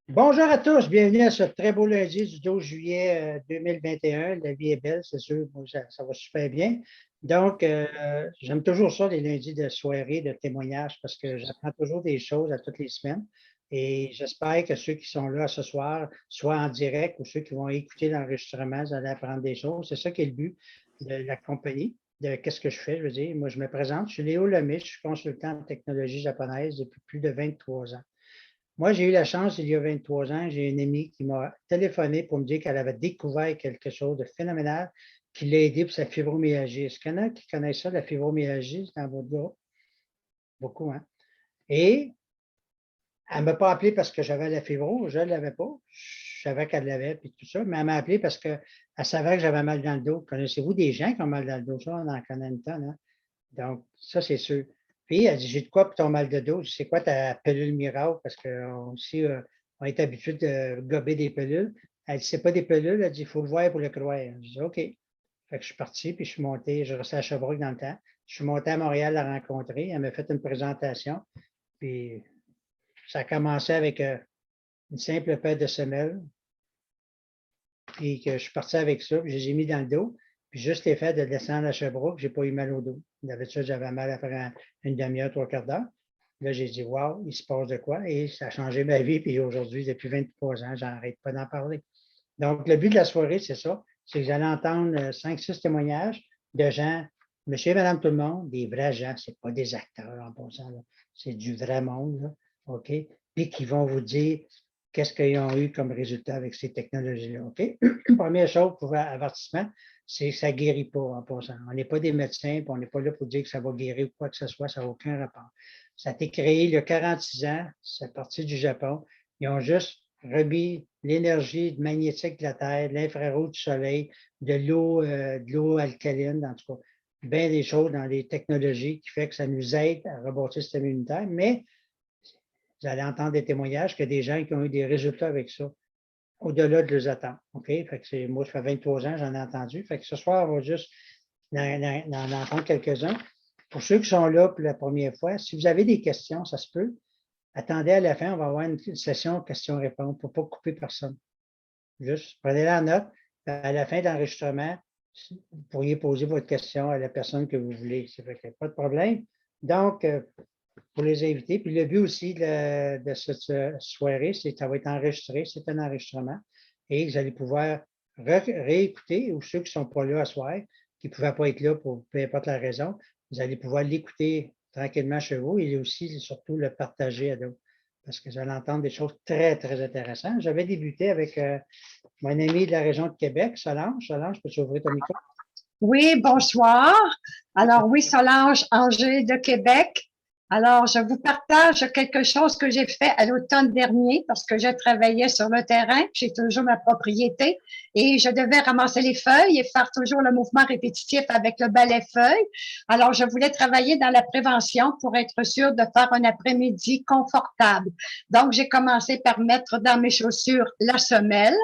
Bonjour à tous, bienvenue à ce très beau lundi du 12 juillet 2021. La vie est belle, c'est sûr, moi, ça va super bien. Donc, j'aime toujours ça, les lundis de soirée, de témoignages, parce que j'apprends toujours des choses à toutes les semaines. Et j'espère que ceux qui sont là ce soir, soit en direct ou ceux qui vont écouter l'enregistrement, vous allez apprendre des choses. C'est ça qui est le but de la compagnie, de qu'est-ce que je fais. Je veux dire, moi, je me présente, je suis Léo Lemay, je suis consultant en technologie japonaise depuis plus de 23 ans. Moi, j'ai eu la chance, il y a 23 ans, j'ai une amie qui m'a téléphoné pour me dire qu'elle avait découvert quelque chose de phénoménal qui l'a aidé pour sa fibromyalgie. Est-ce qu'il y en a qui connaissent ça, la fibromyalgie, dans votre groupe? Beaucoup, hein? Et elle ne m'a pas appelé parce que j'avais la fibro, je ne l'avais pas. Je savais qu'elle l'avait, puis tout ça, mais elle m'a appelé parce qu'elle savait que j'avais mal dans le dos. Connaissez-vous des gens qui ont mal dans le dos? Ça, on en connaît une tonne, hein? Donc, ça, c'est sûr. Puis, elle dit, j'ai de quoi pour ton mal de dos? C'est quoi ta pilule miracle? Parce qu'on aussi, on est habitué de gober des pilules. Elle dit, c'est pas des pilules. Elle dit, il faut le voir pour le croire. Je dis, OK. Fait que je suis parti, puis je suis monté, je restais à Sherbrooke dans le temps. Je suis monté à Montréal la rencontrer. Elle m'a fait une présentation. Puis, ça a commencé avec une simple paire de semelles. Puis que je suis parti avec ça, puis je les ai mis dans le dos. Puis juste l'effet de descendre à Sherbrooke, j'ai pas eu mal au dos. D'habitude, j'avais mal après une demi-heure, trois quarts d'heure. Là, j'ai dit, wow, il se passe de quoi? Et ça a changé ma vie. Puis aujourd'hui, depuis 23 ans, j'arrête pas d'en parler. Donc, le but de la soirée, c'est ça. C'est que vous allez entendre 5-6 témoignages de gens, monsieur et madame tout le monde, des vrais gens. C'est pas des acteurs en passant, là. C'est du vrai monde, là. OK? Puis qui vont vous dire qu'est-ce qu'ils ont eu comme résultat avec ces technologies-là. OK? Première chose pour avertissement, c'est que ça ne guérit pas en passant. On n'est pas des médecins, puis on n'est pas là pour dire que ça va guérir ou quoi que ce soit, ça n'a aucun rapport. Ça a été créé il y a 46 ans, c'est parti du Japon. Ils ont juste remis l'énergie magnétique de la Terre, l'infrarouge du Soleil, de l'eau alcaline, en tout cas, bien des choses dans les technologies qui fait que ça nous aide à rebâtir le système immunitaire, mais vous allez entendre des témoignages que des gens qui ont eu des résultats avec ça, au-delà de leurs attentes. OK? Fait que moi, ça fait 23 ans, j'en ai entendu. Fait que ce soir, on va juste en entendre quelques-uns. Pour ceux qui sont là pour la première fois, si vous avez des questions, ça se peut. Attendez à la fin, on va avoir une session questions-réponses pour ne pas couper personne. Juste prenez la note. À la fin de l'enregistrement, vous pourriez poser votre question à la personne que vous voulez. Ça fait que pas de problème. Donc, pour les invités. Puis le but aussi de cette soirée, c'est que ça va être enregistré, c'est un enregistrement, et vous allez pouvoir réécouter, ou ceux qui ne sont pas là à soir, qui ne pouvaient pas être là pour peu importe la raison, vous allez pouvoir l'écouter tranquillement chez vous et aussi, surtout, le partager à d'autres. Parce que vous allez entendre des choses très, très intéressantes. J'avais débuté avec mon ami de la région de Québec, Solange. Solange, peux-tu ouvrir ton micro? Oui, bonsoir. Alors oui, Solange Angers de Québec. Alors, je vous partage quelque chose que j'ai fait à l'automne dernier parce que je travaillais sur le terrain, j'ai toujours ma propriété et je devais ramasser les feuilles et faire toujours le mouvement répétitif avec le balai feuille. Alors, je voulais travailler dans la prévention pour être sûre de faire un après-midi confortable. Donc, j'ai commencé par mettre dans mes chaussures la semelle.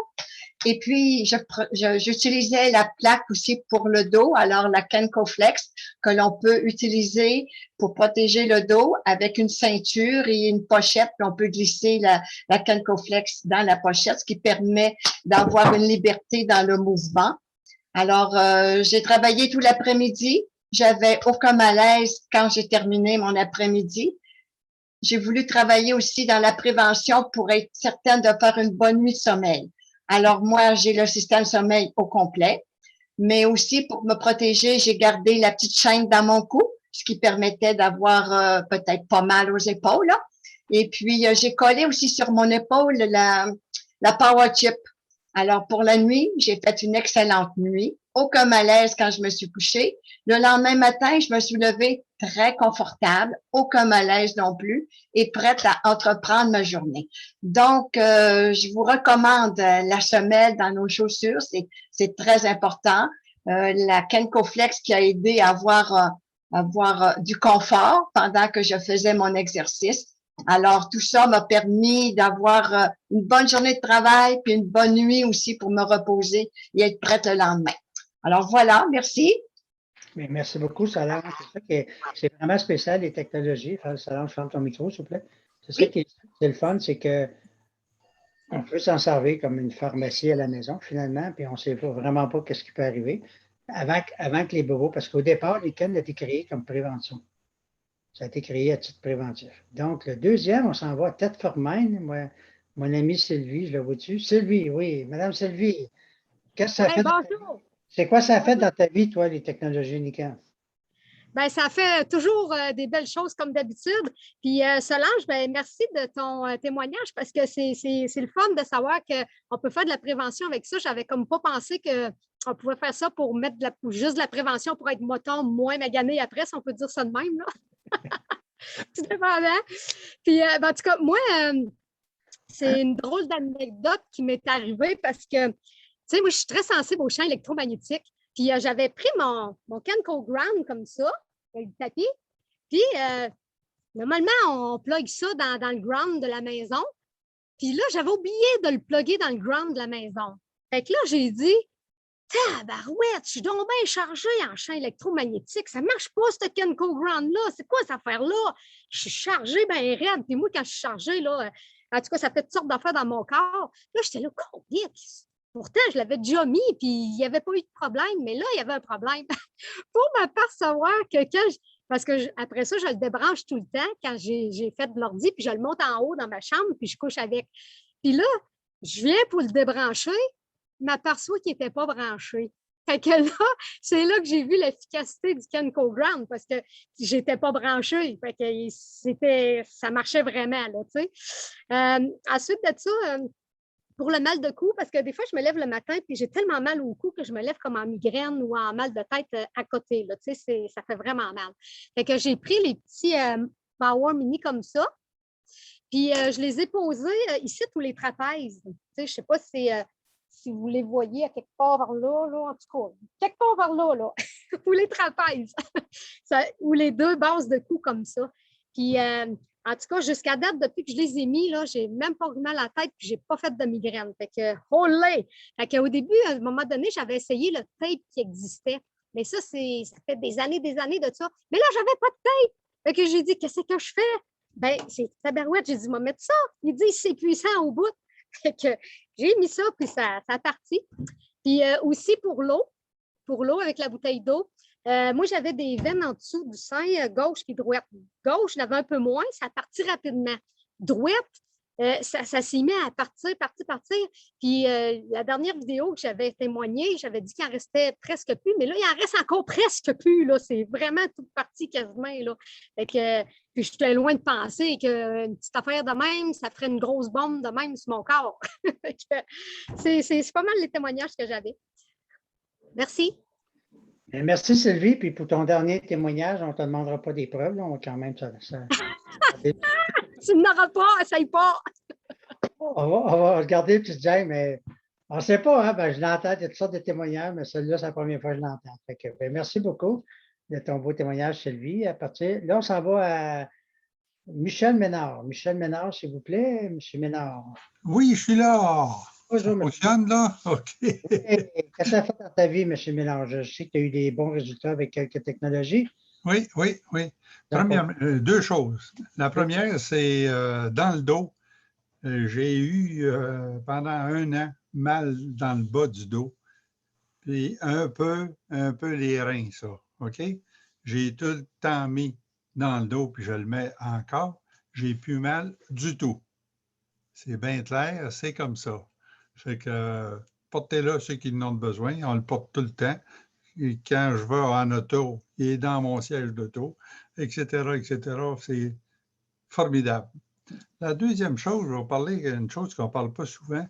Et puis, j'utilisais la plaque aussi pour le dos, alors la Kencoflex, que l'on peut utiliser pour protéger le dos avec une ceinture et une pochette. Puis on peut glisser la Kencoflex dans la pochette, ce qui permet d'avoir une liberté dans le mouvement. Alors, j'ai travaillé tout l'après-midi. J'avais aucun malaise quand j'ai terminé mon après-midi. J'ai voulu travailler aussi dans la prévention pour être certaine de faire une bonne nuit de sommeil. Alors moi, j'ai le système sommeil au complet, mais aussi pour me protéger, j'ai gardé la petite chaîne dans mon cou, ce qui permettait d'avoir peut-être pas mal aux épaules. Là. Et puis, j'ai collé aussi sur mon épaule la Power Chip. Alors, pour la nuit, j'ai fait une excellente nuit. Aucun malaise quand je me suis couchée. Le lendemain matin, je me suis levée très confortable, aucun malaise non plus, et prête à entreprendre ma journée. Donc, je vous recommande la semelle dans nos chaussures, c'est très important. La Kencoflex qui a aidé à avoir du confort pendant que je faisais mon exercice. Alors, tout ça m'a permis d'avoir une bonne journée de travail puis une bonne nuit aussi pour me reposer et être prête le lendemain. Alors voilà, merci. Mais merci beaucoup, Solange. C'est ça qui c'est vraiment spécial, les technologies. Solange, ferme ton micro, s'il vous plaît. C'est ça qui est le fun, c'est que, tu sais, on est habitué de voir des choses, puis on ne sait pas comment ça fonctionne. Mais quand on voit des choses comme ça, ça nous aide à rebâtir le système immunitaire. Donc, c'est vraiment spécial, les technologies. Solange, ferme ton micro, s'il vous plaît. C'est ça qui est le fun, c'est que On peut s'en servir comme une pharmacie à la maison, finalement, puis on ne sait vraiment pas ce qui peut arriver avant que les bobos, parce qu'au départ, les cannes étaient créées comme prévention. Ça a été créé à titre préventif. Donc, le deuxième, on s'en va à Tête-Formine. Moi, mon amie Sylvie, je la vois dessus. Sylvie, oui, Madame Sylvie, qu'est-ce que ça Oui, fait dans ta vie? bonjour. C'est quoi ça fait Bonjour. dans ta vie, toi, les technologies Nikon? Ben, ça fait toujours des belles choses comme d'habitude. Puis Solange, ben, merci de ton témoignage parce que c'est le fun de savoir qu'on peut faire de la prévention avec ça. J'avais comme pas pensé qu'on pouvait faire ça pour mettre juste de la prévention pour être moton moins magané après, si on peut dire ça de même. Là. Tout dépendant. Puis ben, en tout cas, moi, c'est une drôle d'anecdote qui m'est arrivée parce que, tu sais, moi, je suis très sensible aux champs électromagnétiques. Puis j'avais pris mon Kenco Ground comme ça, avec le tapis. Puis normalement, on plug ça dans le ground de la maison. Puis là, j'avais oublié de le plugger dans le ground de la maison. Fait que là, j'ai dit, tabarouette, je suis donc bien chargée en champ électromagnétique. Ça ne marche pas, ce Kenco Ground-là. C'est quoi cette affaire-là? Je suis chargée bien raide. Puis moi, quand je suis chargée, là, en tout cas, ça fait toutes sortes d'affaires dans mon corps. Là, j'étais là, combien? Pourtant, je l'avais déjà mis, puis il n'y avait pas eu de problème, mais là, il y avait un problème. Pour m'apercevoir que parce que après ça, je le débranche tout le temps quand j'ai fait de l'ordi, puis je le monte en haut dans ma chambre, puis je couche avec. Puis là, je viens pour le débrancher, je m'aperçois qu'il n'était pas branché. Fait que là, c'est là que j'ai vu l'efficacité du Kenco Ground parce que j'étais pas branchée. Fait que ça marchait vraiment, là, tu sais. Ensuite de ça, pour le mal de cou, parce que des fois, je me lève le matin et j'ai tellement mal au cou que je me lève comme en migraine ou en mal de tête à côté. Là, tu sais, ça fait vraiment mal. Fait que j'ai pris les petits Power Mini comme ça, puis je les ai posés ici, tous les trapèzes. Tu sais, je ne sais pas si vous les voyez à quelque part vers là, en tout cas, quelque part vers là, ou les trapèzes, ou les deux bases de cou comme ça. Puis en tout cas, jusqu'à date, depuis que je les ai mis, je n'ai même pas mal à la tête et je n'ai pas fait de migraine. Fait que, olé! Fait qu'au début, à un moment donné, j'avais essayé le tape qui existait. Mais ça fait des années de ça. Mais là, je n'avais pas de tape. Fait que j'ai dit, qu'est-ce que je fais? Ben, c'est tabarouette. J'ai dit, moi, mettre ça. Il dit, c'est puissant au bout. Fait que j'ai mis ça, puis ça a parti. Puis aussi pour l'eau avec la bouteille d'eau, moi, j'avais des veines en dessous du sein, gauche et droite. Gauche, j'avais un peu moins, ça partit rapidement. Droite, ça s'est mis à partir. Puis la dernière vidéo que j'avais témoignée, j'avais dit qu'il en restait presque plus, mais là, il en reste encore presque plus. Là. C'est vraiment tout parti quasiment. Là. Fait que, puis j'étais loin de penser qu'une petite affaire de même, ça ferait une grosse bombe de même sur mon corps. C'est pas mal les témoignages que j'avais. Merci. Merci Sylvie, puis pour ton dernier témoignage, on ne te demandera pas des preuves, là, on va quand même Tu n'auras pas, essaye pas. on va regarder et te dire, mais on ne sait pas, hein? Ben, je l'entends, il y a toutes sortes de témoignages, mais celui-là, c'est la première fois que je l'entends. Merci beaucoup de ton beau témoignage, Sylvie. Là, on s'en va à Michel Ménard. Michel Ménard, s'il vous plaît, Monsieur Ménard. Oui, je suis là. Bonjour, Ça fonctionne, là? OK. Qu'est-ce que ça fait dans ta vie, M. Mélange? Je sais que tu as eu des bons résultats avec quelques technologies. Oui. Deux choses. La première, c'est dans le dos. J'ai eu pendant un an mal dans le bas du dos. Puis un peu les reins, ça. OK? J'ai tout le temps mis dans le dos, puis je le mets encore. J'ai plus mal du tout. C'est bien clair, c'est comme ça. Fait que portez-le ceux qui en ont besoin. On le porte tout le temps. Et quand je vais en auto, il est dans mon siège d'auto, etc. C'est formidable. La deuxième chose, je vais parler d'une chose qu'on ne parle pas souvent,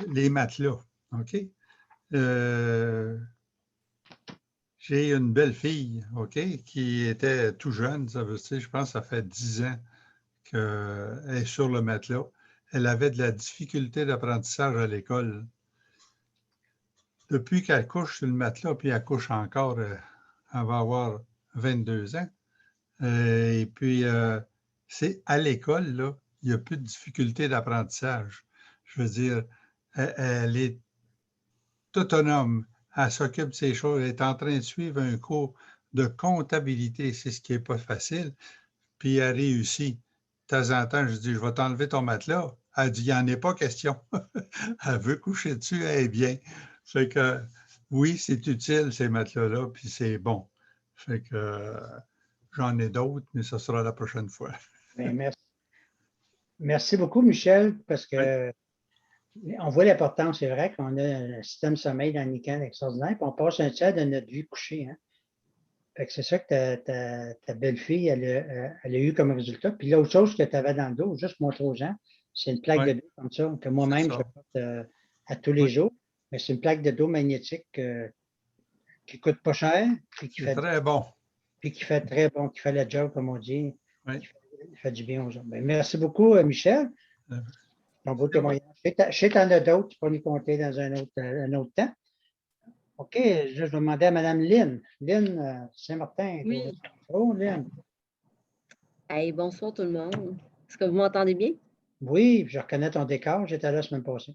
les matelas. OK? J'ai une belle fille, OK, qui était tout jeune. Ça veut dire, je pense que ça fait 10 ans qu'elle est sur le matelas. Elle avait de la difficulté d'apprentissage à l'école. Depuis qu'elle couche sur le matelas, puis elle couche encore, elle va avoir 22 ans. Et puis, c'est à l'école, là, il n'y a plus de difficulté d'apprentissage. Je veux dire, elle est autonome. Elle s'occupe de ses choses. Elle est en train de suivre un cours de comptabilité. C'est ce qui n'est pas facile. Puis, elle réussit. De temps en temps, je dis, je vais t'enlever ton matelas. Elle dit, il n'y en est pas question. Elle veut coucher dessus, elle est bien. Fait que oui, c'est utile, ces matelas-là, puis c'est bon. Fait que j'en ai d'autres, mais ce sera la prochaine fois. Bien, merci beaucoup, Michel, parce Oui. que on voit l'importance, c'est vrai qu'on a un système de sommeil dans le week-end extraordinaire, puis on passe un tiers de notre vie couchée. Hein. Fait que c'est ça que ta belle-fille, elle a eu comme résultat. Puis l'autre chose que tu avais dans le dos, juste montrer aux gens, c'est une plaque Oui, de dos comme ça, que c'est moi-même, je ça. porte à tous les Oui. jours. Mais c'est une plaque de dos magnétique qui ne coûte pas cher, puis C'est très bon. qui fait très bon, qui fait le job, comme on dit, Oui. qui fait du bien aux gens. Ben, merci beaucoup, Michel. Euh, Ton beau C'est moi. témoignage. Je sais que tu en as d'autres, tu peux nous compter dans un autre temps. OK, je vais demander à Mme Lynn. Lynn Saint-Martin. Oui. Oh, Lynn. Hey, bonsoir tout le monde. Est-ce que vous m'entendez bien? Oui, je reconnais ton décor. J'étais là la semaine passée.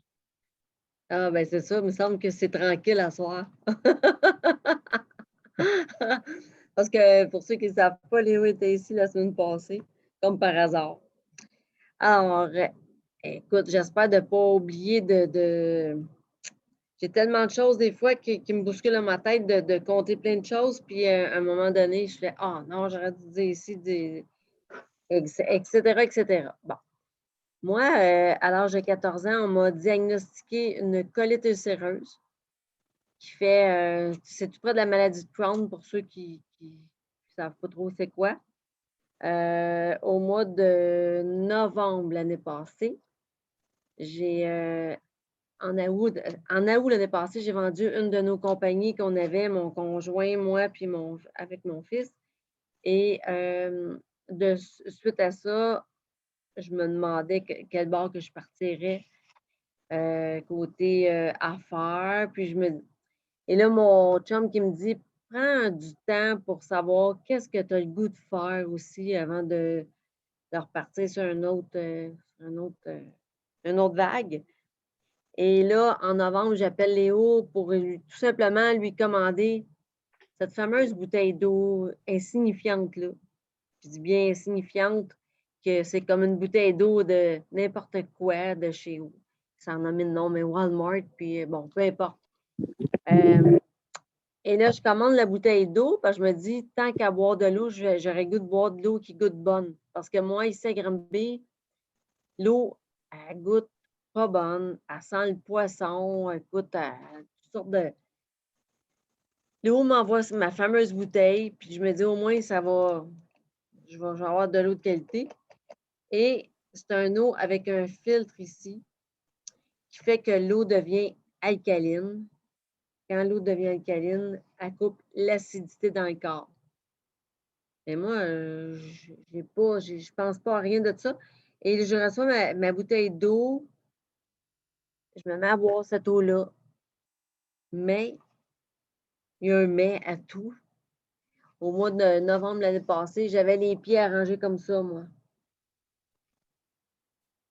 Ah, ben c'est ça, il me semble que c'est tranquille à soir. Parce que pour ceux qui ne savent pas, Léo était ici la semaine passée, comme par hasard. Alors, écoute, j'espère de ne pas oublier J'ai tellement de choses des fois qui me bousculent dans ma tête de compter plein de choses, puis à un moment donné, je fais « Ah non, j'aurais dû dire ici, etc., etc. » Bon. Moi, à l'âge de 14 ans, on m'a diagnostiqué une colite ulcéreuse qui fait, c'est tout près de la maladie de Crohn pour ceux qui ne savent pas trop c'est quoi. Au mois de novembre l'année passée, en août l'année passée, j'ai vendu une de nos compagnies qu'on avait, mon conjoint, moi, puis avec mon fils. Et suite à ça, je me demandais quel bord que je partirais. Côté affaires. Et là, mon chum qui me dit, prends du temps pour savoir qu'est-ce que tu as le goût de faire aussi avant de repartir sur une autre vague. Et là, en novembre, j'appelle Léo pour tout simplement lui commander cette fameuse bouteille d'eau insignifiante, là. Je dis bien insignifiante, que c'est comme une bouteille d'eau de n'importe quoi de chez où. Ça en a mis le nom, mais Walmart, puis bon, peu importe. Et là, je commande la bouteille d'eau, parce que je me dis, tant qu'à boire de l'eau, j'aurais goût de boire de l'eau qui goûte bonne. Parce que moi, ici à Granby, l'eau, elle goûte pas bonne. Elle sent le poisson, elle goûte à toutes sortes de. Léo m'envoie ma fameuse bouteille, puis je me dis, au moins, ça va. Je vais avoir de l'eau de qualité. Et c'est un eau avec un filtre ici qui fait que l'eau devient alcaline. Quand l'eau devient alcaline, elle coupe l'acidité dans le corps. Et moi, je pense pas à rien de ça. Et je reçois ma bouteille d'eau. Je me mets à boire cette eau-là. Mais, il y a un mais à tout. Au mois de novembre l'année passée, j'avais les pieds arrangés comme ça, moi.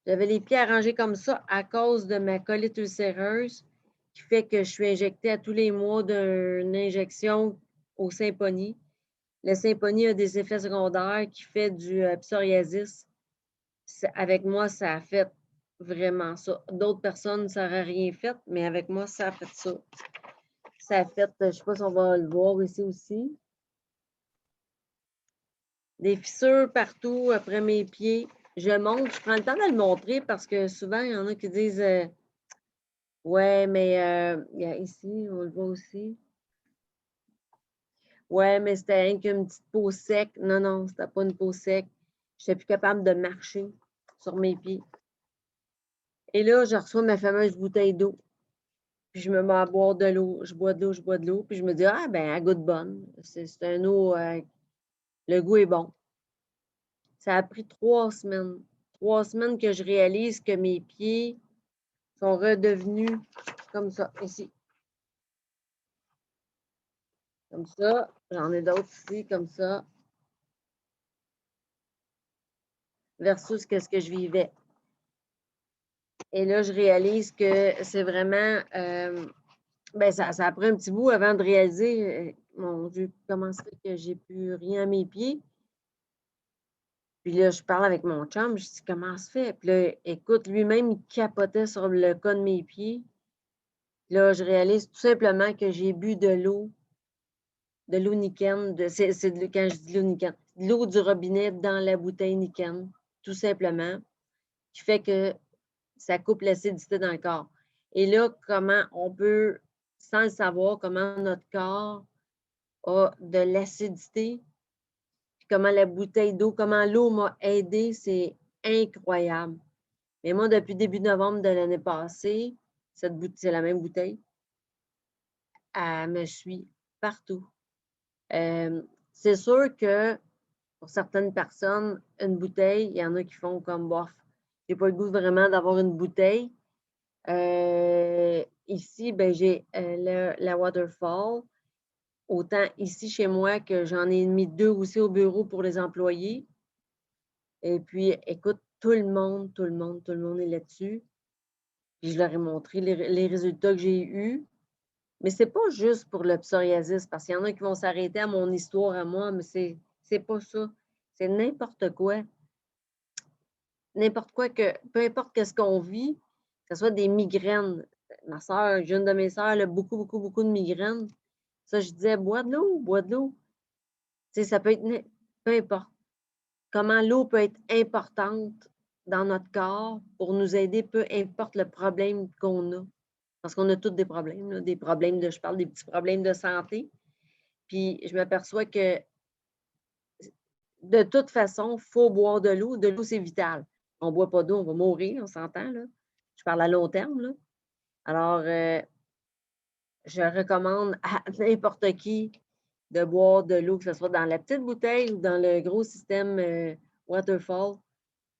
J'avais les pieds arrangés comme ça à cause de ma colite ulcéreuse qui fait que je suis injectée à tous les mois d'une injection au Symphony. Le Symphony a des effets secondaires qui fait du psoriasis. Avec moi, ça a fait vraiment ça. D'autres personnes, ça n'aurait rien fait, mais avec moi, ça a fait ça. Ça a fait, je ne sais pas si on va le voir ici aussi. Des fissures partout après mes pieds. Je prends le temps de le montrer parce que souvent, il y en a qui disent ouais, mais il y a ici, on le voit aussi. Ouais, mais c'était rien qu'une petite peau sec. Non, non, c'était pas une peau sec. Je n'étais plus capable de marcher sur mes pieds. Et là, je reçois ma fameuse bouteille d'eau. Puis je me mets à boire de l'eau. Je bois de l'eau, je bois de l'eau. Puis je me dis, ah, ben, elle goûte bonne. C'est un eau, le goût est bon. Ça a pris 3 semaines. 3 semaines que je réalise que mes pieds sont redevenus comme ça, ici. Comme ça. J'en ai d'autres ici, comme ça. Versus qu'est-ce que je vivais. Et là, je réalise que c'est vraiment... ben ça a pris un petit bout avant de réaliser, mon Dieu, comment ça fait que j'ai plus rien à mes pieds. Puis là, je parle avec mon chum, je dis comment ça se fait? Puis là, écoute, lui-même, il capotait sur le cas de mes pieds. Puis là, je réalise tout simplement que j'ai bu de l'eau Niken, quand je dis de l'eau Niken, de l'eau du robinet dans la bouteille Niken, tout simplement, qui fait que ça coupe l'acidité dans le corps. Et là, comment on peut, sans le savoir, comment notre corps a de l'acidité, comment la bouteille d'eau, comment l'eau m'a aidé, c'est incroyable. Mais moi, depuis début novembre de l'année passée, c'est la même bouteille, elle me suit partout. C'est sûr que pour certaines personnes, une bouteille, il y en a qui font comme bof. J'ai pas le goût vraiment d'avoir une bouteille. Ici, ben, j'ai la Waterfall. Autant ici chez moi que j'en ai mis 2 aussi au bureau pour les employés. Et puis, écoute, tout le monde est là-dessus. Puis je leur ai montré les résultats que j'ai eus. Mais ce n'est pas juste pour le psoriasis, parce qu'il y en a qui vont s'arrêter à mon histoire à moi, mais c'est pas ça. C'est n'importe quoi. N'importe quoi peu importe ce qu'on vit, que ce soit des migraines. Ma soeur, une de mes soeurs, elle a beaucoup de migraines. Ça, je disais, bois de l'eau. Tu sais, ça peut être, peu importe. Comment l'eau peut être importante dans notre corps pour nous aider, peu importe le problème qu'on a. Parce qu'on a tous des problèmes, là, je parle des petits problèmes de santé. Puis, je m'aperçois que de toute façon, il faut boire de l'eau. De l'eau, c'est vital. On ne boit pas d'eau, on va mourir, on s'entend, là. Je parle à long terme, là. Alors, je recommande à n'importe qui de boire de l'eau, que ce soit dans la petite bouteille ou dans le gros système Waterfall.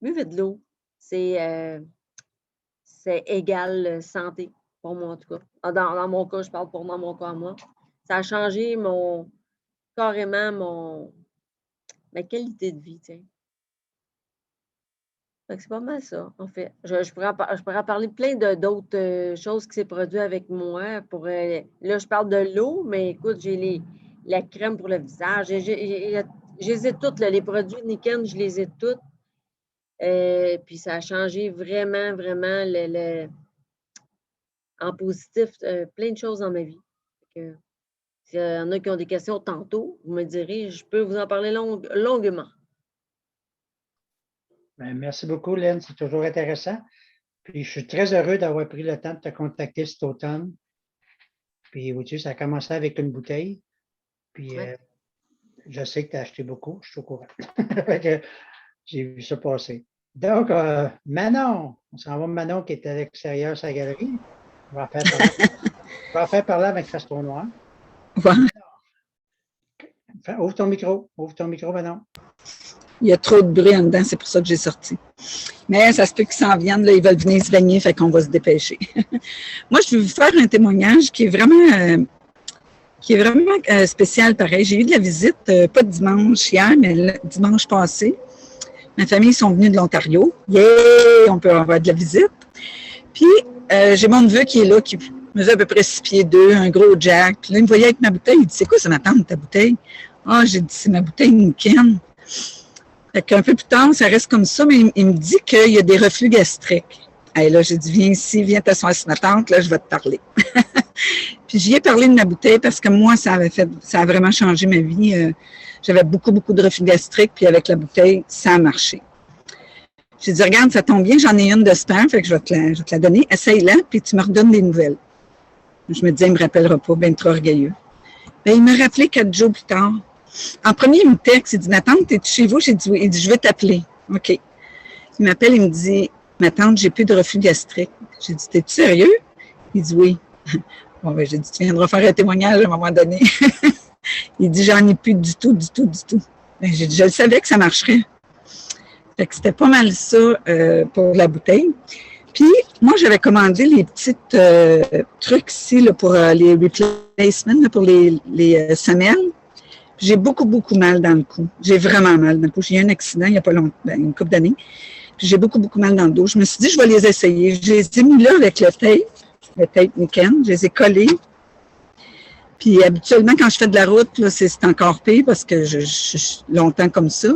Buvez de l'eau. C'est égal santé, pour moi en tout cas. Dans mon cas, je parle pour dans mon cas à moi. Ça a changé carrément ma qualité de vie, tiens. C'est pas mal ça, en fait. Je pourrais parler plein d'autres choses qui s'est produit avec moi. Là, je parle de l'eau, mais écoute, j'ai la crème pour le visage. Je les ai toutes, là, les produits Niken, je les ai toutes. Puis ça a changé vraiment en positif, plein de choses dans ma vie. S'il y en a qui ont des questions tantôt, vous me direz, je peux vous en parler longuement. Bien, merci beaucoup, Lynn. C'est toujours intéressant. Puis, je suis très heureux d'avoir pris le temps de te contacter cet automne. Puis, oui, ça a commencé avec une bouteille. Puis, Ouais. Je sais que tu as acheté beaucoup. Je suis au courant. J'ai vu ça passer. Donc, Manon, on s'en va Manon qui est à l'extérieur sur la galerie. On va faire parler avec Fasto Noir. Ouais. Ouvre ton micro, Manon. Il y a trop de bruit en dedans, c'est pour ça que j'ai sorti. Mais ça se peut qu'ils s'en viennent, là, ils veulent venir se baigner, fait qu'on va se dépêcher. Moi, je vais vous faire un témoignage qui est vraiment spécial, pareil. J'ai eu de la visite, pas dimanche hier, mais dimanche passé. Ma famille sont venus de l'Ontario. Yeah! On peut avoir de la visite. Puis, j'ai mon neveu qui est là, qui mesure à peu près 6 pieds 2, un gros jack. Puis là, il me voyait avec ma bouteille. Il dit, c'est quoi ça, ma tante, ta bouteille? Ah, j'ai dit, c'est ma bouteille Niken. Fait qu'un peu plus tard, ça reste comme ça, mais il me dit qu'il y a des reflux gastriques. Et là, j'ai dit, viens ici, viens t'asseoir sur ma tante, là, je vais te parler. Puis j'y ai parlé de ma bouteille parce que moi, ça a vraiment changé ma vie. J'avais beaucoup de reflux gastriques, puis avec la bouteille, ça a marché. J'ai dit, regarde, ça tombe bien, j'en ai une de spam, fait que je vais te la donner. Essaye-la, puis tu me redonnes des nouvelles. Je me disais, il me rappellera pas, bien trop orgueilleux. Bien, il m'a rappelé 4 jours plus tard. En premier, il me texte, il dit, ma tante, es-tu chez vous? J'ai dit, oui. Il dit, je vais t'appeler. OK. Il m'appelle, il me dit, ma tante, j'ai plus de reflux gastrique. J'ai dit, t'es-tu sérieux? Il dit, oui. Bon, ben, j'ai dit, tu viendras faire un témoignage à un moment donné. Il dit, j'en ai plus du tout. Ben, j'ai dit, je le savais que ça marcherait. Fait que c'était pas mal ça pour la bouteille. Puis, moi, j'avais commandé les petits trucs ici là, pour les replacements, là, pour les semelles. J'ai beaucoup mal dans le cou. J'ai vraiment mal dans le cou. J'ai eu un accident il n'y a pas longtemps, une couple d'années. Puis j'ai beaucoup mal dans le dos. Je me suis dit, je vais les essayer. Je les ai mis là avec le tape Niken. Je les ai collés. Puis habituellement, quand je fais de la route, là, c'est encore pire parce que je suis longtemps comme ça.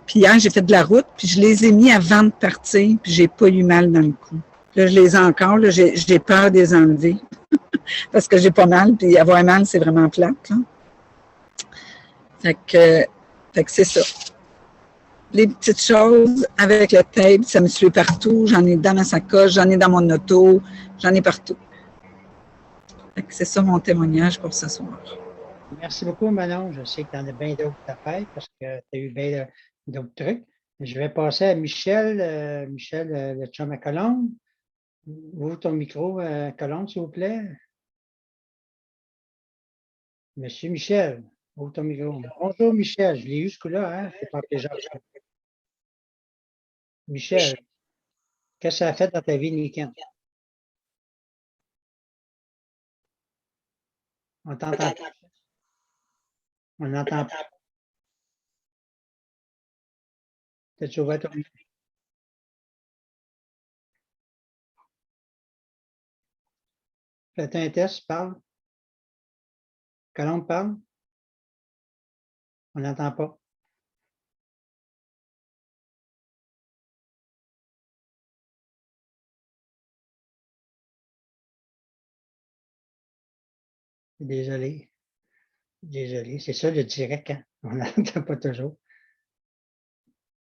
Puis hier, j'ai fait de la route, puis je les ai mis avant de partir, puis j'ai pas eu mal dans le cou. Là, je les ai encore, là, j'ai peur de les enlever parce que j'ai pas mal, puis avoir mal, c'est vraiment plate, là. Fait que c'est ça. Les petites choses avec le tape, ça me suit partout. J'en ai dans ma sacoche, j'en ai dans mon auto, j'en ai partout. Fait que c'est ça mon témoignage pour ce soir. Merci beaucoup, Manon. Je sais que tu en as bien d'autres à faire parce que tu as eu bien d'autres trucs. Je vais passer à Michel. Michel, le chum à Colombe. Ouvre ton micro, Colombe, s'il vous plaît. Monsieur Michel, ouvre ton micro. Bonjour, Michel. Je l'ai eu ce coup-là, hein? C'est pas déjà. Michel, qu'est-ce que ça a fait dans ta vie le week-end? On t'entend pas. On n'entend pas. T'as-tu ouvert ton micro? Fais un test, parle. Colombe parle. On n'entend pas. Désolé. Désolé. C'est ça le direct, hein? On n'entend pas toujours.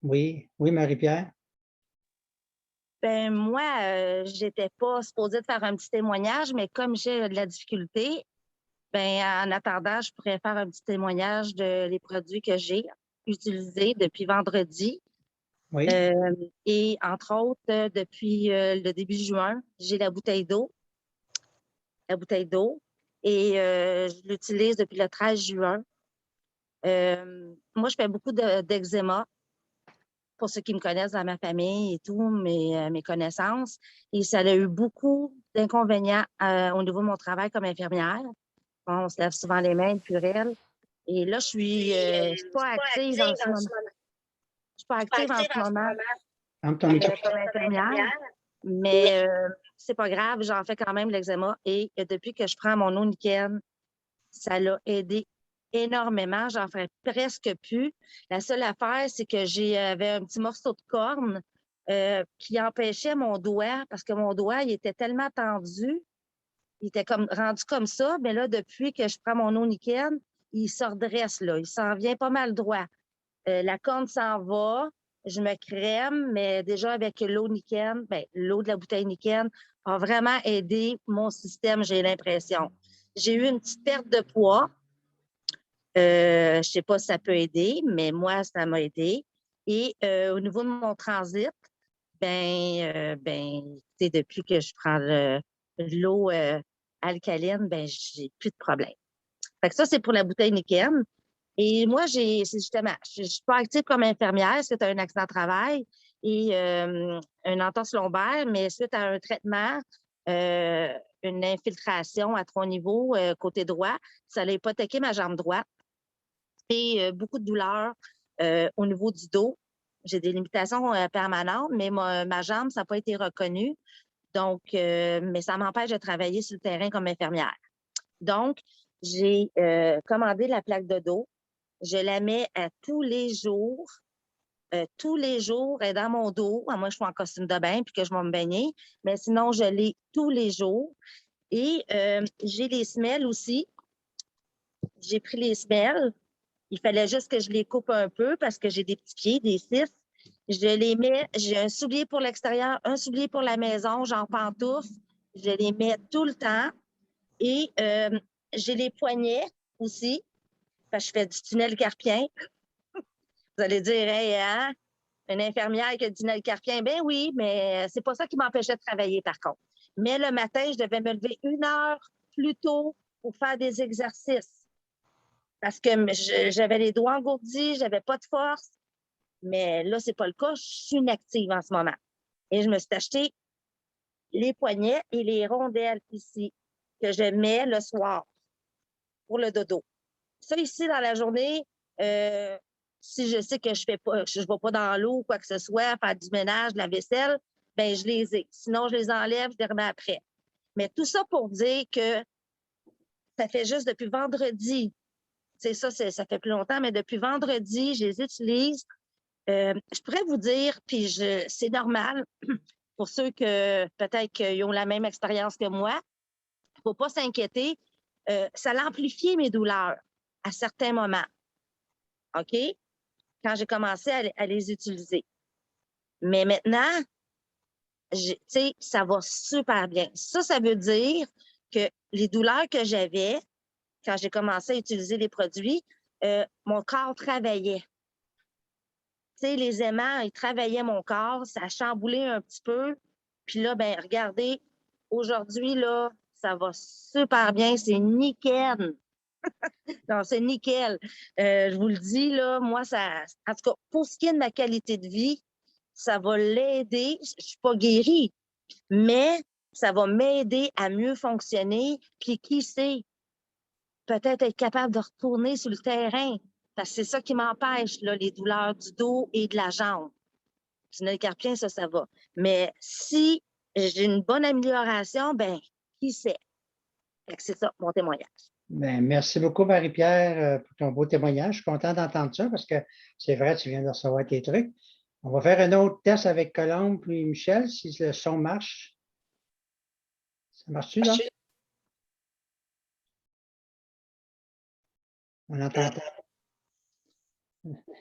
Oui, oui, Marie-Pierre. Ben moi, j'étais pas supposée de faire un petit témoignage, mais comme j'ai de la difficulté, ben en attendant, je pourrais faire un petit témoignage des produits que j'ai utilisés depuis vendredi. Oui. Et entre autres, depuis le début juin, j'ai la bouteille d'eau. Et je l'utilise depuis le 13 juin. Moi, je fais beaucoup d'eczéma. Pour ceux qui me connaissent dans ma famille et tout, mes connaissances. Et ça a eu beaucoup d'inconvénients au niveau de mon travail comme infirmière. On se lave souvent les mains, purelle. Et là, je suis pas active en ce moment. Je suis pas active en ce moment comme infirmière, mais c'est pas grave, j'en fais quand même l'eczéma. Et depuis que je prends mon Oniken, ça l'a aidé énormément. J'en ferais presque plus. La seule affaire, c'est que j'avais un petit morceau de corne qui empêchait mon doigt, parce que mon doigt, il était tellement tendu, il était rendu comme ça, mais là, depuis que je prends mon Oniken, il se redresse, là. Il s'en vient pas mal droit. La corne s'en va, je me crème, mais déjà avec l'eau Niken, l'eau de la bouteille Niken a vraiment aidé mon système, j'ai l'impression. J'ai eu une petite perte de poids. Je ne sais pas si ça peut aider, mais moi, ça m'a aidé. Et au niveau de mon transit, depuis que je prends l'eau alcaline, j'ai plus de problème. Fait que ça, c'est pour la bouteille Niken. Et moi, je suis pas active comme infirmière, c'est un accident de travail et une entorse lombaire, mais suite à un traitement, une infiltration à 3 niveaux, côté droit, ça a hypothéqué ma jambe droite. Et beaucoup de douleurs au niveau du dos. J'ai des limitations permanentes, mais ma jambe, ça n'a pas été reconnu. Donc, mais ça m'empêche de travailler sur le terrain comme infirmière. Donc, j'ai commandé la plaque de dos. Je la mets à tous les jours. Tous les jours, elle est dans mon dos. Moi, je suis en costume de bain puis que je vais me baigner. Mais sinon, je l'ai tous les jours. Et j'ai les semelles aussi. J'ai pris les semelles. Il fallait juste que je les coupe un peu parce que j'ai des petits pieds, des 6. Je les mets, j'ai un soulier pour l'extérieur, un soulier pour la maison, genre pantoufles. Je les mets tout le temps. Et j'ai les poignets aussi, parce que je fais du tunnel carpien. Vous allez dire, hey, hein, une infirmière qui a du tunnel carpien. Ben oui, mais c'est pas ça qui m'empêchait de travailler, par contre. Mais le matin, je devais me lever 1 heure plus tôt pour faire des exercices. Parce que j'avais les doigts engourdis, j'avais pas de force. Mais là, c'est pas le cas. Je suis inactive en ce moment. Et je me suis acheté les poignets et les rondelles ici que je mets le soir pour le dodo. Ça, ici, dans la journée, si je sais que je ne vais pas dans l'eau ou quoi que ce soit, faire du ménage, de la vaisselle, ben je les ai. Sinon, je les enlève, je les remets après. Mais tout ça pour dire que ça fait juste depuis vendredi. C'est ça, ça fait plus longtemps, mais depuis vendredi, je les utilise. Je pourrais vous dire, puis c'est normal pour ceux que peut-être qu'ils ont la même expérience que moi, il ne faut pas s'inquiéter. Ça a amplifié mes douleurs à certains moments. OK? Quand j'ai commencé à les utiliser. Mais maintenant, ça va super bien. Ça veut dire que les douleurs que j'avais quand j'ai commencé à utiliser les produits, mon corps travaillait. Les aimants, ils travaillaient mon corps, ça a chamboulé un petit peu. Puis là, ben regardez, aujourd'hui, là, ça va super bien, c'est nickel. Non, c'est nickel. Je vous le dis, là, moi, en tout cas, pour ce qui est de ma qualité de vie, ça va l'aider. Je ne suis pas guérie, mais ça va m'aider à mieux fonctionner. Puis qui sait, peut-être être capable de retourner sur le terrain. Parce que c'est ça qui m'empêche, là, les douleurs du dos et de la jambe. Sinon, le carpien, ça va. Mais si j'ai une bonne amélioration, ben qui sait? C'est ça, mon témoignage. Ben, merci beaucoup, Marie-Pierre, pour ton beau témoignage. Je suis content d'entendre ça parce que c'est vrai, tu viens de recevoir tes trucs. On va faire un autre test avec Colombe puis Michel, si le son marche. Ça marche-tu, là? On entend pas.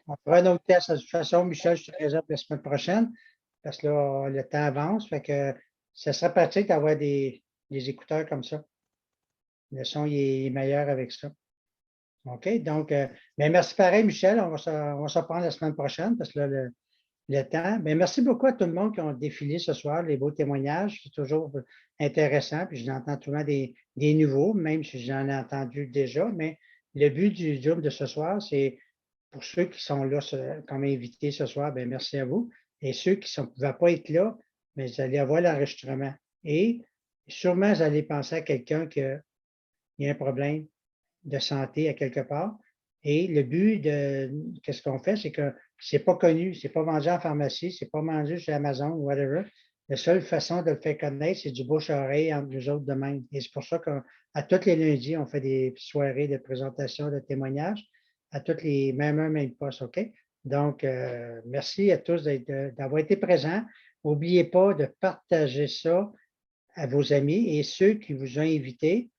On fera un autre test. De toute façon, Michel, je te réserve la semaine prochaine parce que là, le temps avance. Fait que ça serait pratique d'avoir des écouteurs comme ça. Le son il est meilleur avec ça. OK? Donc, mais merci pareil, Michel. On va se reprendre la semaine prochaine parce que là, le temps. Mais merci beaucoup à tout le monde qui ont défilé ce soir, les beaux témoignages. C'est toujours intéressant. Puis je n'entends tout le temps des nouveaux, même si j'en ai entendu déjà. Mais le but du Zoom de ce soir, c'est pour ceux qui sont là comme invités ce soir, bien, merci à vous. Et ceux qui ne pouvaient pas être là, bien, vous allez avoir l'enregistrement. Et sûrement, vous allez penser à quelqu'un qui a un problème de santé à quelque part. Et le but de qu'est-ce qu'on fait, c'est que c'est pas connu, c'est pas vendu en pharmacie, c'est pas vendu chez Amazon ou whatever. La seule façon de le faire connaître, c'est du bouche-à-oreille entre nous autres de même. Et c'est pour ça qu'à tous les lundis, on fait des soirées de présentation, de témoignages, à toutes les mêmes heures, même postes, OK? Donc, merci à tous d'avoir été présents. N'oubliez pas de partager ça à vos amis et ceux qui vous ont invités,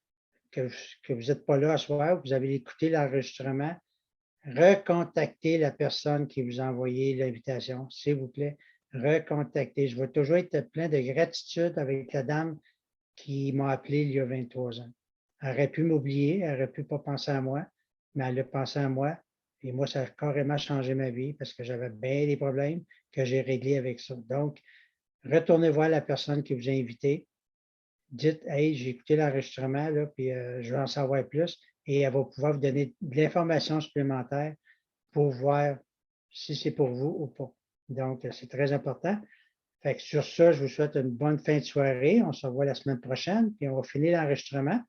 que vous n'êtes pas là à soir, vous avez écouté l'enregistrement, recontactez la personne qui vous a envoyé l'invitation, s'il vous plaît. Recontactez. Je vais toujours être plein de gratitude avec la dame qui m'a appelé il y a 23 ans. Elle aurait pu m'oublier, elle n'aurait pu pas penser à moi, mais elle a pensé à moi. Et moi, ça a carrément changé ma vie parce que j'avais bien des problèmes que j'ai réglés avec ça. Donc, retournez voir la personne qui vous a invité. Dites, hey, j'ai écouté l'enregistrement, puis je veux en savoir plus. Et elle va pouvoir vous donner de l'information supplémentaire pour voir si c'est pour vous ou pas. Donc, c'est très important. Fait que sur ça, je vous souhaite une bonne fin de soirée. On se revoit la semaine prochaine, puis on va finir l'enregistrement.